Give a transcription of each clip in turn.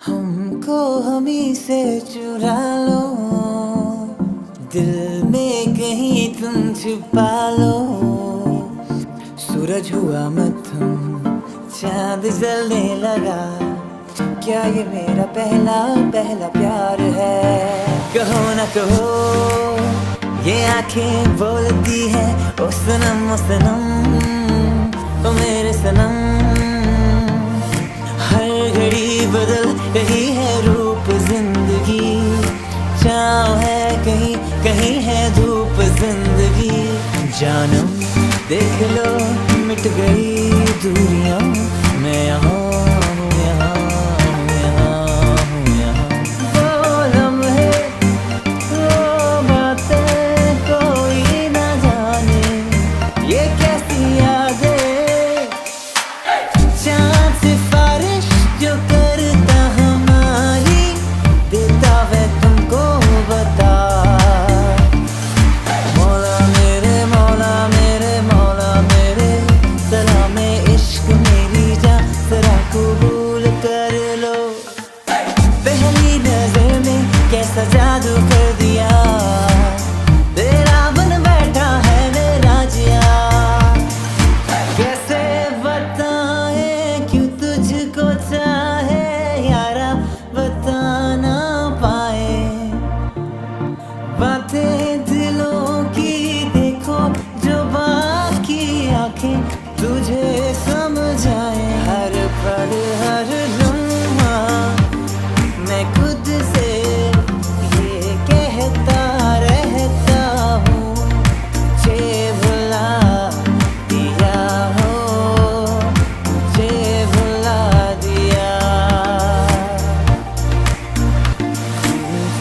हमको हमी से चुरा लो, दिल में कहीं तुम छुपा लो। सूरज हुआ मध्यम, चांद जलने लगा, क्या ये मेरा पहला पहला प्यार है? कहो ना कहो, ये आंखें बोलती है ओ सनम ओ सनम, ओ मेरे सनम। हर घड़ी बदल रही है रूप जिंदगी, छाँव है कहीं कहीं है धूप जिंदगी। जानम देख लो मिट गई दूरियां, मैं यहाँ हूँ यहाँ हूँ यहाँ हूँ यहाँ। वो लम्हे वो बातें कोई ना जाने, ये कैसी यादें। चाँद सिफारिश जो करता हमारी, देता है तुमको बता। मौला मेरे मौला मेरे मौला मेरे, सलामे इश्क मेरी जान जरा कबूल कर लो। पहली नजर में कैसा जादू कर दिया, तेरा बन बैठा है मेरा जिया। कैसे बताएं क्यों तुझको चाहे यारा, बता ना पाए बातें दिलों की। देखो जो बाकी आंखें तुझे समझाए, हर पल हर लम्हा मैं खुद से ये कहता रहता हूँ, मुझे भुला दिया हो, मुझे भुला दिया।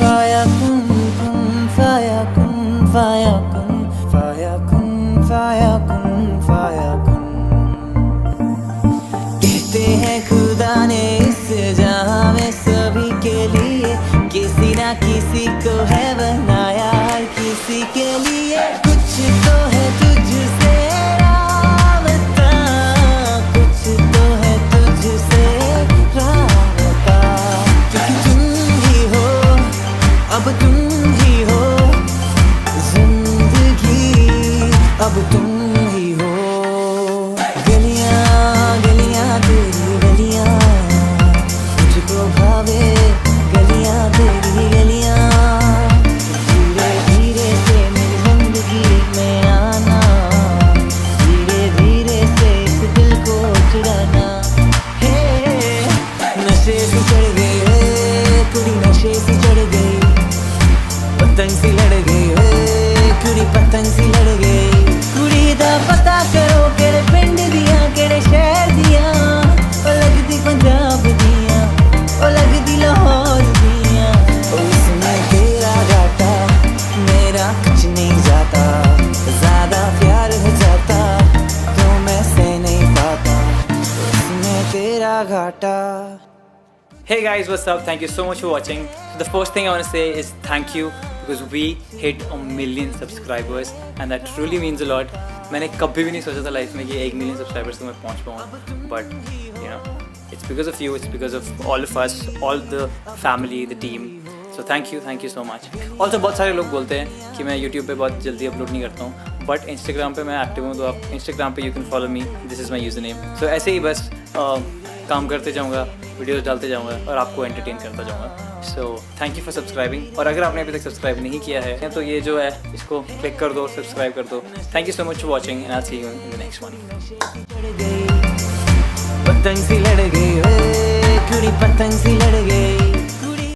फाया कुन फाया कुन फाया कुन फाया कुन फाया कुन फाया कुन। कहते हैं खुदा ने इस जहां में सभी के लिए किसी ना किसी को है बनाया, हर किसी के लिए कुछ तो है तुझसे राबता, कुछ तो है तुझसे राबता। क्योंकि तुम ही हो, अब तुम ही हो जिंदगी, अब तुम ही हो। गलियां गलियां तेरी गलियां, मुझको भावे गलियां तेरी गलियां। धीरे धीरे से मेरी जिंदगी में आना, धीरे धीरे से इस दिल को चुराना। हे नशे से चढ़ गई है कुड़ी, नशे से चढ़ गई, पतंग सी लड़ गई वे कुड़ी, पतंग सी लड़ गई। कुड़ी दा पता करो केड़े पिंड दियां केड़े शहर दियां, ओ लगदी पंजाब दियां ओ लगदी लाहौर दियां। ओ इसमें तेरा घाटा मेरा कुछ नहीं जाता, ज्यादा प्यार हो जाता तो मैं सह नहीं पाता, इसमें तेरा घाटा। Hey guys, what's up? Thank you so much for watching. So the first thing I want to say is thank you because we hit 1 million subscribers and that truly means a lot. मैंने कभी भी नहीं सोचा था life में कि 1 million subscribers तक मैं पहुंच पाऊँ, but you know it's because of you, it's because of all of us, all the family, the team. So thank you so much. Also बहुत सारे लोग बोलते हैं कि मैं YouTube पे बहुत जल्दी अपलोड नहीं करता हूँ, बट Instagram पे मैं एक्टिव हूँ, तो आप Instagram पे you can follow me, this is my username. So ऐसे ही बस काम करते जाऊँगा, वीडियोस डालते जाऊँगा और आपको एंटरटेन करता जाऊँगा। So thank you for subscribing, और अगर आपने अभी तक सब्सक्राइब नहीं किया है तो ये जो है इसको क्लिक कर दो, सब्सक्राइब कर दो। Thank you so much for watching and I will see you in the next one. पतंग सी लड़ गई वे कुड़ी, पतंग सी लड़ गई।